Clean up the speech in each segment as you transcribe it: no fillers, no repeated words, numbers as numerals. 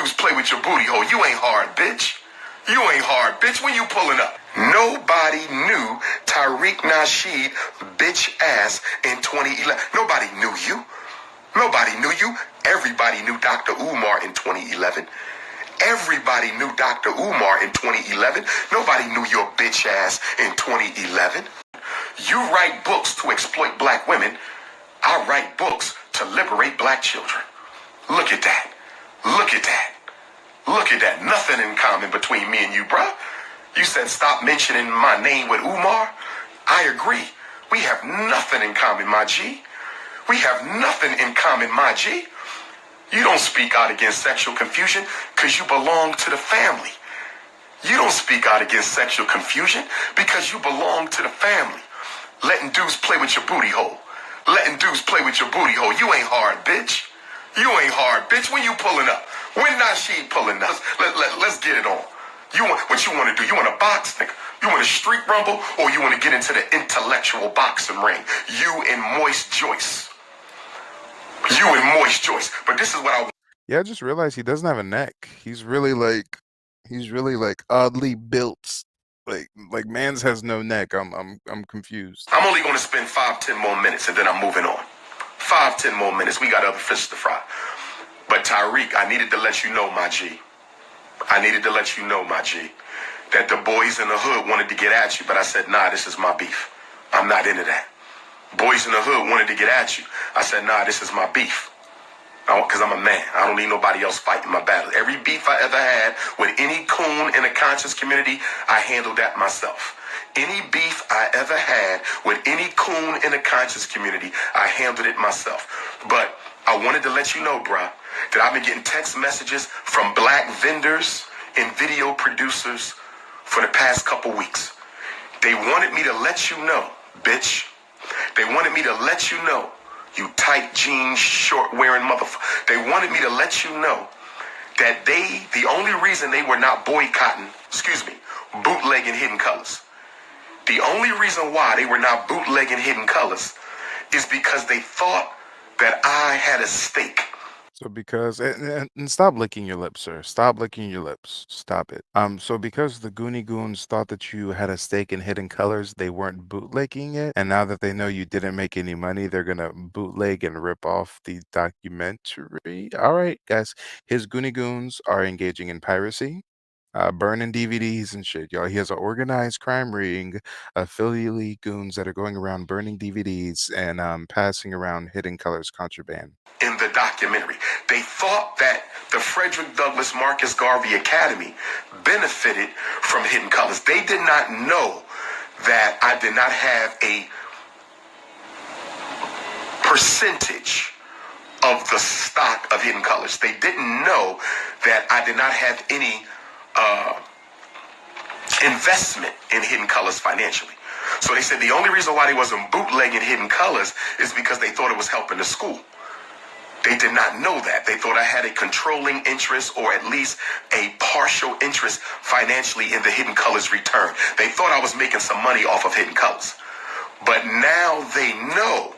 dudes play with your booty hole. You ain't hard, bitch. You ain't hard, bitch. When you pulling up? Nobody knew Tariq Nasheed bitch ass in 2011. Nobody knew you. Nobody knew you. Everybody knew Dr. Umar in 2011. Everybody knew Dr. Umar in 2011. Nobody knew your bitch ass in 2011. You write books to exploit black women. I write books to liberate black children. Look at that. Look at that. Look at that. Nothing in common between me and you, bruh. You said stop mentioning my name with Umar. I agree. We have nothing in common, my G. We have nothing in common, my G. You don't speak out against sexual confusion because you belong to the family. You don't speak out against sexual confusion because you belong to the family. Letting dudes play with your booty hole. Letting dudes play with your booty hole. You ain't hard, bitch. You ain't hard, bitch. When you pulling up? When Nasheed pulling up? Let's get it on. What you want to do? You want to box, nigga? You want to street rumble, or you want to get into the intellectual boxing ring? You and Moist Joyce. You and Moist Joyce. But this is what I. Yeah, I just realized he doesn't have a neck. He's really like oddly built. Like Mans has no neck. I'm confused. I'm only going to spend 5-10 more minutes, and then I'm moving on. 5-10 more minutes. We got other fish to fry. But Tariq, I needed to let you know, my G. I needed to let you know, my G, that the boys in the hood wanted to get at you, but I said, nah, this is my beef. I'm not into that. Boys in the hood wanted to get at you. I said, nah, this is my beef. Because I'm a man. I don't need nobody else fighting my battle. Every beef I ever had with any coon in the conscious community, I handled that myself. Any beef I ever had with any coon in the conscious community, I handled it myself. But I wanted to let you know, bruh, that I've been getting text messages from black vendors and video producers for the past couple weeks. They wanted me to let you know, bitch. They wanted me to let you know, you tight jeans, short wearing motherfucker. They wanted me to let you know that the only reason they were not boycotting, bootlegging Hidden Colors. The only reason why they were not bootlegging Hidden Colors is because they thought that I had a stake. So because and stop licking your lips, sir. Stop licking your lips. Stop it. So because the Goonie Goons thought that you had a stake in Hidden Colors, they weren't bootlegging it, and now that they know you didn't make any money, they're gonna bootleg and rip off the documentary. All right, guys. His Goonie Goons are engaging in piracy. Burning DVDs and shit, y'all. He has an organized crime ring of Philly goons that are going around burning DVDs and passing around Hidden Colors contraband. In the documentary, they thought that the Frederick Douglass Marcus Garvey Academy benefited from Hidden Colors. They did not know that I did not have a percentage of the stock of Hidden Colors. They didn't know that I did not have any investment in Hidden Colors financially. So they said the only reason why they wasn't bootlegging Hidden Colors is because they thought it was helping the school. They did not know that. They thought I had a controlling interest or at least a partial interest financially in the Hidden Colors return. They thought I was making some money off of Hidden Colors. But now they know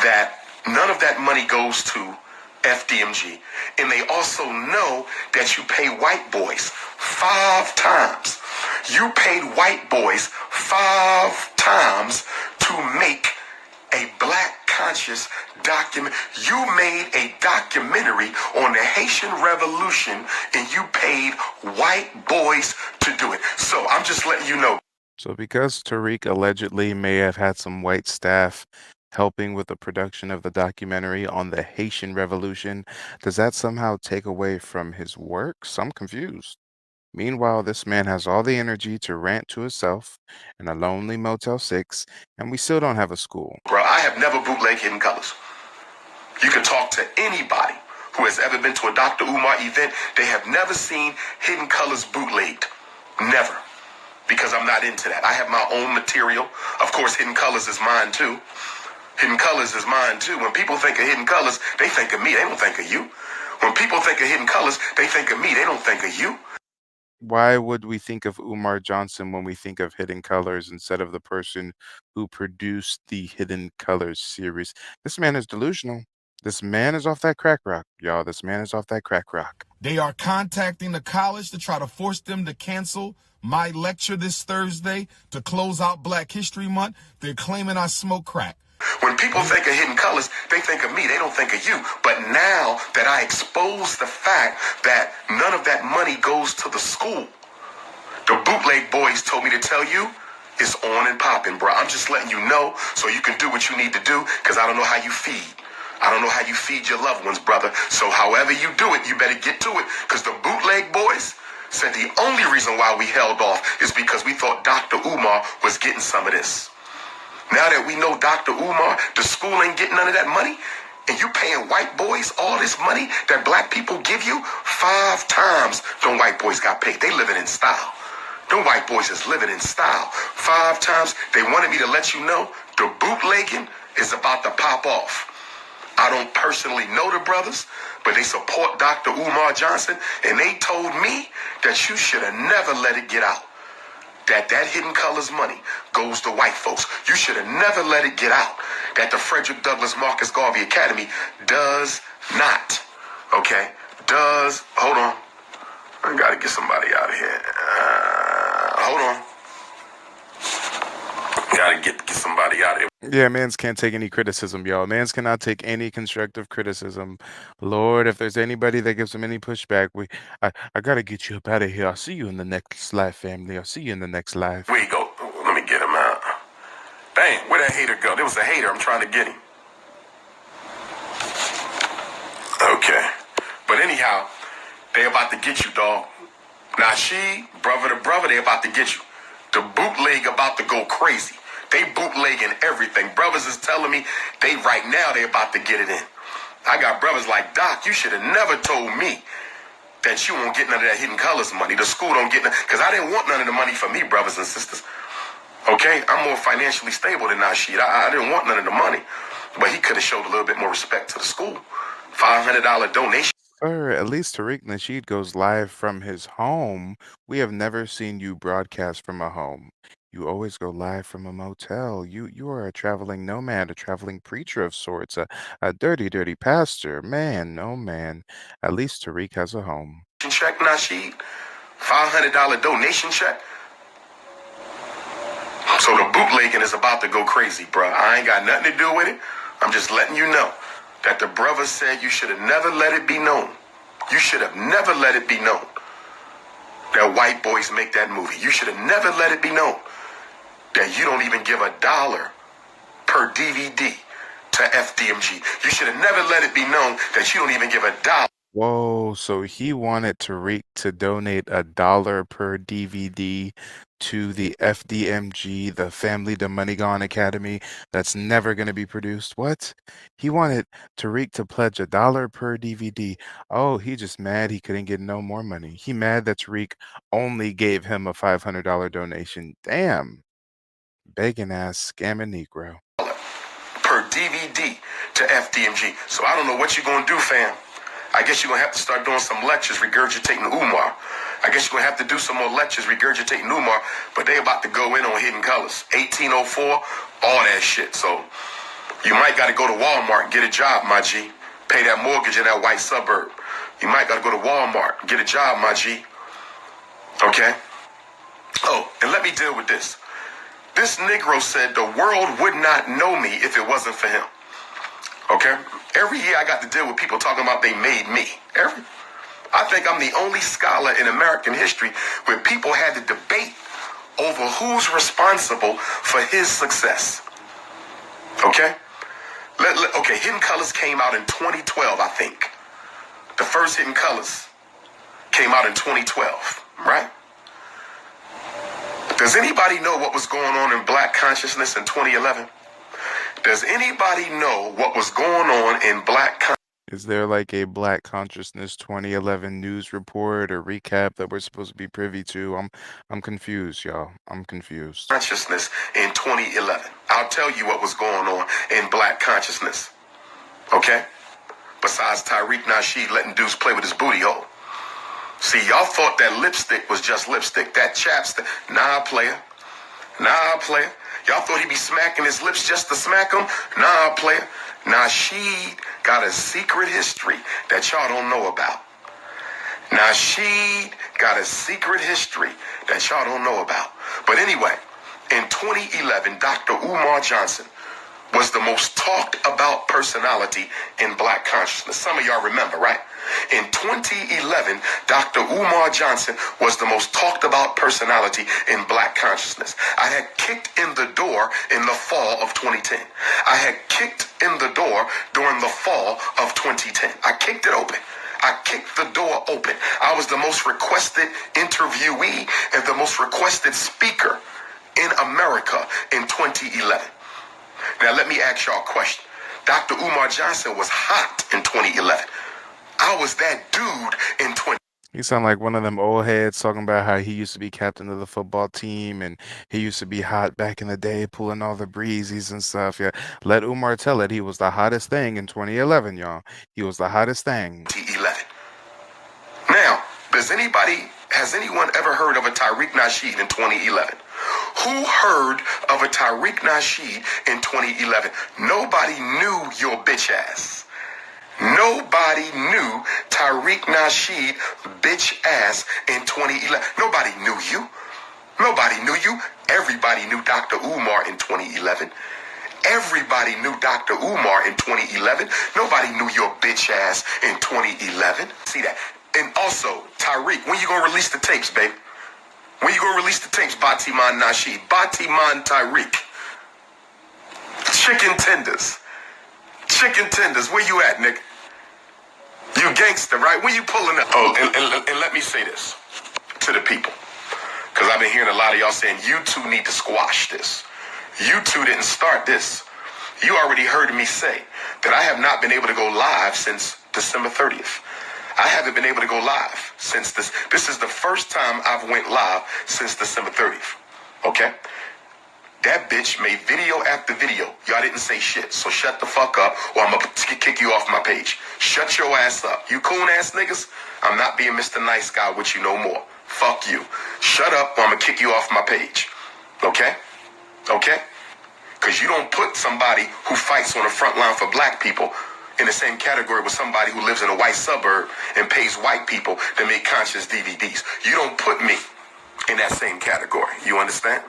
that none of that money goes to FDMG. And they also know that you pay white boys 5 times. You paid white boys 5 times to make a black conscious document. You made a documentary on the Haitian Revolution and you paid white boys to do it. So I'm just letting you know. So because Tariq allegedly may have had some white staff helping with the production of the documentary on the Haitian Revolution, does that somehow take away from his works? I'm confused. Meanwhile, this man has all the energy to rant to himself in a lonely Motel 6, and we still don't have a school. Bro, I have never bootlegged Hidden Colors. You can talk to anybody who has ever been to a Dr. Umar event. They have never seen Hidden Colors bootlegged. Never. Because I'm not into that. I have my own material. Of course, Hidden Colors is mine too. Hidden Colors is mine too. When people think of Hidden Colors, they think of me. They don't think of you. When people think of Hidden Colors, they think of me. They don't think of you. Why would we think of Umar Johnson when we think of Hidden Colors instead of the person who produced the Hidden Colors series? This man is delusional. This man is off that crack rock, y'all. This man is off that crack rock. They are contacting the college to try to force them to cancel my lecture this Thursday to close out Black History Month. They're claiming I smoke crack. When people think of Hidden Colors, they think of me. They don't think of you. But now that I expose the fact that none of that money goes to the school, the bootleg boys told me to tell you, it's on and popping, bro. I'm just letting you know so you can do what you need to do, because I don't know how you feed. I don't know how you feed your loved ones, brother. So however you do it, you better get to it, because the bootleg boys said the only reason why we held off is because we thought Dr. Umar was getting some of this. Now that we know Dr. Umar, the school ain't getting none of that money, and you paying white boys all this money that black people give you, 5 times them white boys got paid. They living in style. Them white boys is living in style. 5 times. They wanted me to let you know the bootlegging is about to pop off. I don't personally know the brothers, but they support Dr. Umar Johnson, and they told me that you should have never let it get out. That Hidden Colors money goes to white folks. You should have never let it get out. That the Frederick Douglass Marcus Garvey Academy does not. Okay? Hold on. I gotta get somebody out of here. Hold on. Gotta get somebody out of here. Yeah, mans can't take any criticism, y'all. Mans cannot take any constructive criticism. Lord, if there's anybody that gives him any pushback, I gotta get you up out of here. I'll see you in the next life, family. I'll see you in the next life. Where you go? Let me get him out. Dang, where'd that hater go? There was a hater. I'm trying to get him. Okay. But anyhow, they about to get you, dog. Nasheed, brother to brother, they about to get you. The bootleg about to go crazy. They bootlegging everything. Brothers is telling me right now they about to get it in. I got brothers like, Doc, you should have never told me that you won't get none of that Hidden Colors money. The school don't get none, because I didn't want none of the money for me, brothers and sisters. Okay? I'm more financially stable than Nasheed. I didn't want none of the money. But he could have showed a little bit more respect to the school. $500 donation. Sir, at least Tariq Nasheed goes live from his home. We have never seen you broadcast from a home. You always go live from a motel. You are a traveling nomad, a traveling preacher of sorts, a dirty, dirty pastor. Man, no man. At least Tariq has a home. Check, Nasheed. $500 donation check. So the bootlegging is about to go crazy, bro. I ain't got nothing to do with it. I'm just letting you know that the brother said you should have never let it be known. You should have never let it be known that white boys make that movie. You should have never let it be known that you don't even give $1 per DVD to FDMG. You should have never let it be known that you don't even give $1. Whoa, so he wanted Tariq to donate $1 per DVD to the FDMG, the Family to Money Gone Academy, that's never going to be produced. What? He wanted Tariq to pledge $1 per DVD. Oh, he just mad he couldn't get no more money. He mad that Tariq only gave him a $500 donation. Damn. Begging ass scamming Negro. Per DVD to FDMG. So I don't know what you're going to do, fam. I guess you're going to have to start doing some lectures regurgitating Umar. I guess you're going to have to do some more lectures regurgitating Umar, but they about to go in on Hidden Colors. 1804, all that shit. So you might got to go to Walmart and get a job, my G. Pay that mortgage in that white suburb. You might got to go to Walmart and get a job, my G. Okay? Oh, and let me deal with this. This Negro said the world would not know me if it wasn't for him. Okay? Every year I got to deal with people talking about they made me. I think I'm the only scholar in American history where people had to debate over who's responsible for his success. Okay? Okay, Hidden Colors came out in 2012, I think. The first Hidden Colors came out in 2012, right? Does anybody know what was going on in black consciousness in 2011? Does anybody know what was going on in black consciousness? Is there like a Black Consciousness 2011 news report or recap that we're supposed to be privy to? I'm confused, y'all. I'm confused. Consciousness in 2011. I'll tell you what was going on in black consciousness. Okay? Besides Tariq Nasheed letting dudes play with his booty hole. See, y'all thought that lipstick was just lipstick. That chapstick. Nah, player. Nah, player. Y'all thought he'd be smacking his lips just to smack them? Nah, player. Nasheed got a secret history that y'all don't know about. Nasheed got a secret history that y'all don't know about. But anyway, in 2011, Dr. Umar Johnson was the most talked about personality in black consciousness. Some of y'all remember, right? In 2011, Dr. Umar Johnson was the most talked about personality in black consciousness. I had kicked in the door in the fall of 2010. I had kicked in the door during the fall of 2010. I kicked it open. I kicked the door open. I was the most requested interviewee and the most requested speaker in America in 2011. Now, let me ask y'all a question. Dr. Umar Johnson was hot in 2011. I was that dude in 20. You sound like one of them old heads talking about how he used to be captain of the football team and he used to be hot back in the day, pulling all the breezies and stuff. Yeah, let Umar tell it. He was the hottest thing in 2011, y'all. He was the hottest thing. 2011. Now, has anyone ever heard of a Tariq Nasheed in 2011? Who heard of a Tariq Nasheed in 2011? Nobody knew your bitch ass. Nobody knew Tariq Nasheed bitch ass in 2011. Nobody knew you. Nobody knew you. Everybody knew Dr. Umar in 2011. Everybody knew Dr. Umar in 2011. Nobody knew your bitch ass in 2011. See that? And also, Tariq, when you gonna release the tapes, baby? When you gonna release the tapes, Batiman Nasheed? Batiman Tariq. Chicken tenders. Chicken tenders. Where you at, nigga? You gangster, right? When you pulling up? Oh, and let me say this to the people. Because I've been hearing a lot of y'all saying, you two need to squash this. You two didn't start this. You already heard me say that I have not been able to go live since December 30th. I haven't been able to go live since this. This is the first time I've went live since December 30th. Okay? That bitch made video after video. Y'all didn't say shit. So shut the fuck up or I'm going to kick you off my page. Shut your ass up. You coon ass niggas, I'm not being Mr. Nice Guy with you no more. Fuck you. Shut up or I'm going to kick you off my page. Okay? Okay? Because you don't put somebody who fights on the front line for black people in the same category with somebody who lives in a white suburb and pays white people to make conscious DVDs. You don't put me in that same category. You understand?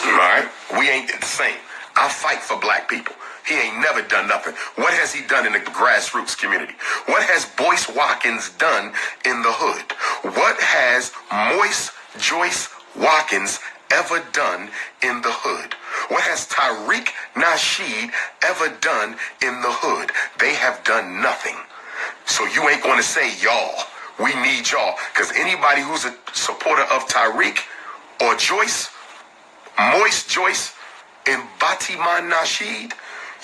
All right? We ain't the same. I fight for black people. He ain't never done nothing. What has he done in the grassroots community? What has Boyce Watkins done in the hood? What has Moise Joyce Watkins ever done in the hood? What has Tariq Nasheed ever done in the hood? They have done nothing. So you ain't going to say y'all. We need y'all. Because anybody who's a supporter of Tariq or Joyce, Moise Joyce, and Batiman Nasheed,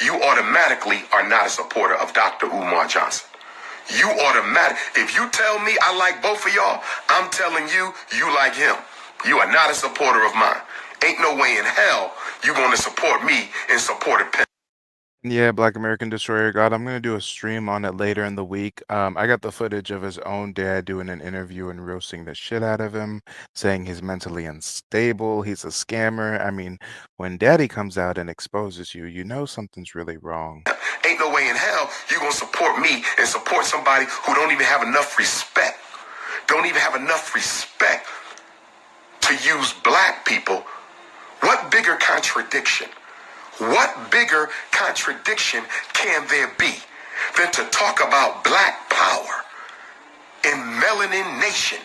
you automatically are not a supporter of Dr. Umar Johnson. You automatic. If you tell me I like both of y'all, I'm telling you, you like him. You are not a supporter of mine. Ain't no way in hell you going to support me and support a pimp. Yeah, Black American Destroyer God. I'm gonna do a stream on it later in the week. I got the footage of his own dad doing an interview and roasting the shit out of him, saying he's mentally unstable, he's a scammer. I mean, when daddy comes out and exposes you, you know something's really wrong. Ain't no way in hell you going to support me and support somebody who don't even have enough respect. Don't even have enough respect to use black people. What bigger contradiction? What bigger contradiction can there be than to talk about black power in Melanin Nation?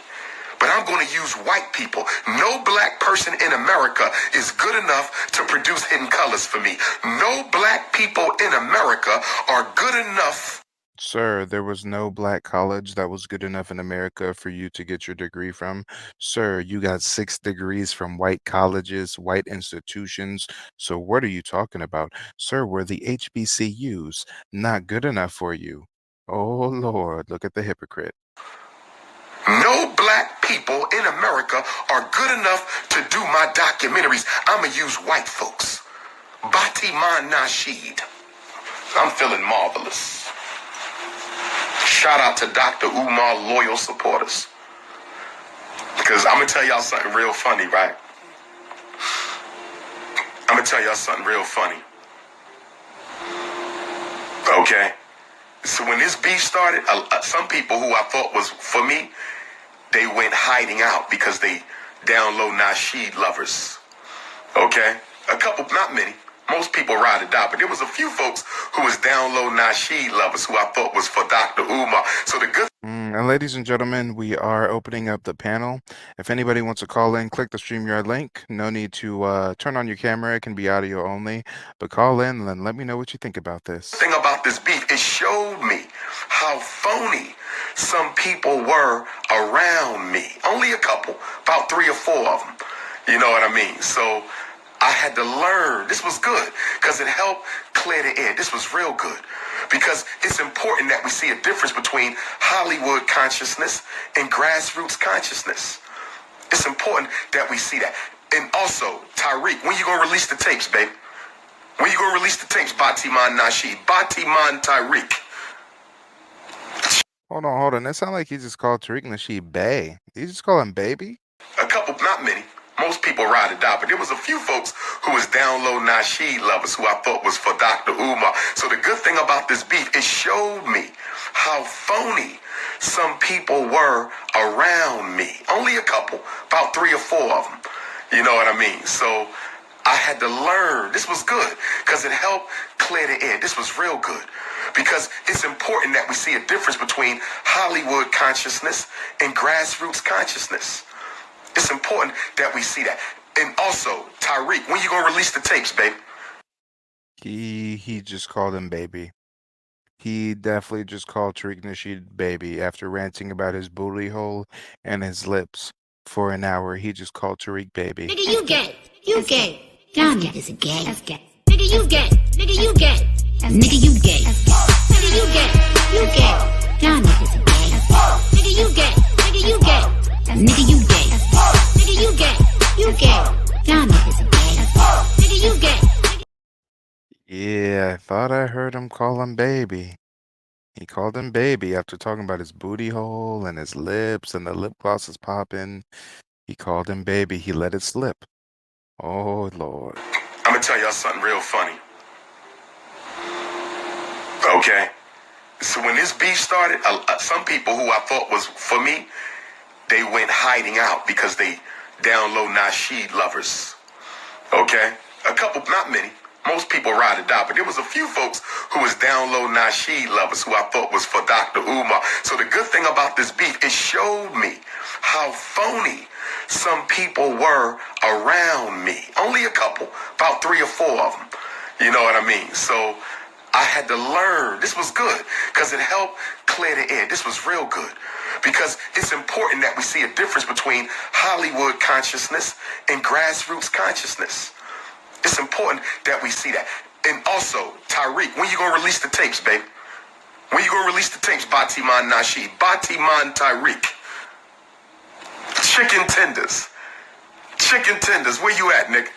But I'm going to use white people. No black person in America is good enough to produce Hidden Colors for me. No black people in America are good enough. Sir, there was no black college that was good enough in America for you to get your degree from. Sir, you got 6 degrees from white colleges, white institutions. So what are you talking about? Sir, were the HBCUs not good enough for you? Oh Lord, look at the hypocrite. No black people in America are good enough to do my documentaries. I'm going to use white folks. Batiman Nasheed. I'm feeling marvelous. Shout out to Dr. Umar loyal supporters. Because I'm going to tell y'all something real funny, right? I'm gonna tell y'all something real funny. Okay? So when this beef started, some people who I thought was for me, they went hiding out because they down low Nasheed lovers. Okay? A couple, not many. Most people ride or die, but there was a few folks who was down low Nasheed lovers who I thought was for Dr. Umar. So the good And ladies and gentlemen, we are opening up the panel. If anybody wants to call in, click the StreamYard link. No need to turn on your camera. It can be audio only. But call in and let me know what you think about this. thing about this beef, it showed me how phony some people were around me. Only a couple, about 3 or 4 of them. You know what I mean? So I had to learn. This was good because it helped clear the air. This was real good because it's important that we see a difference between Hollywood consciousness and grassroots consciousness. It's important that we see that. And also, Tariq, when you gonna release the tapes, baby? When you gonna release the tapes, Batiman Nasheed? Batiman Tariq. Hold on. That sounds like he just called Tariq Nasheed Bay. Did you just call him baby? A couple, not many. Most people ride or die, but there was a few folks who was down low Nasheed lovers who I thought was for Dr. Umar. So the good thing about this beef, it showed me how phony some people were around me. Only a couple, about 3 or 4 of them. You know what I mean? So I had to learn. This was good because it helped clear the air. This was real good because it's important that we see a difference between Hollywood consciousness and grassroots consciousness. It's important that we see that. And also, Tariq, when you gonna release the tapes, baby? He just called him baby. He definitely just called Tariq Nasheed baby after ranting about his booty hole and his lips for an hour. He just called Tariq baby. Nigga, you gay. You gay. Y'all niggas are gay. That's gay. Nigga, you gay. Nigga, you gay. Nigga, you gay. Nigga, you gay. You gay. Y'all niggas are gay. Nigga, you gay. Nigga, you gay. Nigga, you gay. Nigga, you gay. You gay. Y'all niggas are gay. Nigga, you gay. Yeah, I thought I heard him call him baby. He called him baby after talking about his booty hole and his lips and the lip gloss is popping. He called him baby. He let it slip. Oh, Lord. I'm gonna tell y'all something real funny. Okay? So when this beef started, some people who I thought was for me, they went hiding out because they down low Nasheed lovers. Okay? A couple, not many. Most people ride or die, but there was a few folks who was down low Nasheed lovers who I thought was for Dr. Umar. So the good thing about this beef, it showed me how phony some people were around me. Only a couple, about 3 or 4 of them. You know what I mean? So I had to learn. This was good because it helped clear the air. This was real good because it's important that we see a difference between Hollywood consciousness and grassroots consciousness. It's important that we see that. And also, Tariq, when you gonna release the tapes, baby? When you gonna release the tapes, Batiman Nasheed? Batiman Tariq. Chicken tenders. Chicken tenders, where you at, nigga?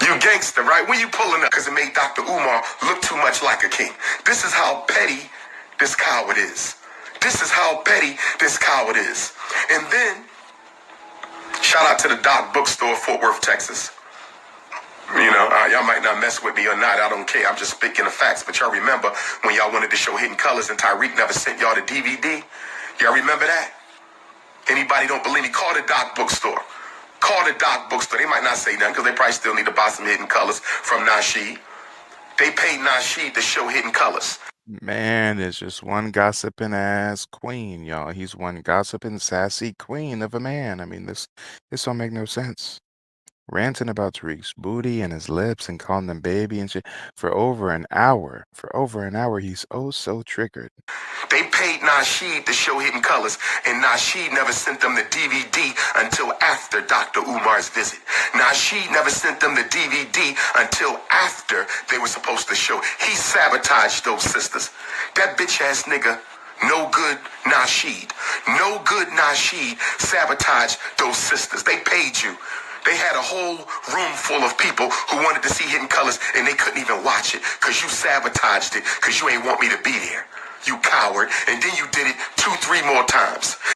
You gangster, right? When you pulling up? Because it made Dr. Umar look too much like a king. This is how petty this coward is. This is how petty this coward is. And then, shout out to the Doc Bookstore, Fort Worth, Texas. You know, y'all might not mess with me or not. I don't care. I'm just speaking the facts. But y'all remember when y'all wanted to show Hidden Colors and Tariq never sent y'all the DVD? Y'all remember that? Anybody don't believe me? Call the Doc Bookstore. Call the Doc Bookstore. They might not say nothing because they probably still need to buy some Hidden Colors from Nasheed. They paid Nasheed to show Hidden Colors. Man, it's just one gossiping ass queen, y'all. He's one gossiping sassy queen of a man. I mean, this don't make no sense. Ranting about Tariq's booty and his lips and calling them baby and shit for over an hour. For over an hour, he's oh so triggered. They paid Nasheed to show Hidden Colors, and Nasheed never sent them the DVD until after Dr. Umar's visit. Nasheed never sent them the DVD until after they were supposed to show. He sabotaged those sisters. That bitch ass nigga, no good Nasheed. No good Nasheed sabotaged those sisters. They paid you. They had a whole room full of people who wanted to see Hidden Colors and they couldn't even watch it because you sabotaged it because you ain't want me to be there. You coward. And then you did it 2, 3 more times.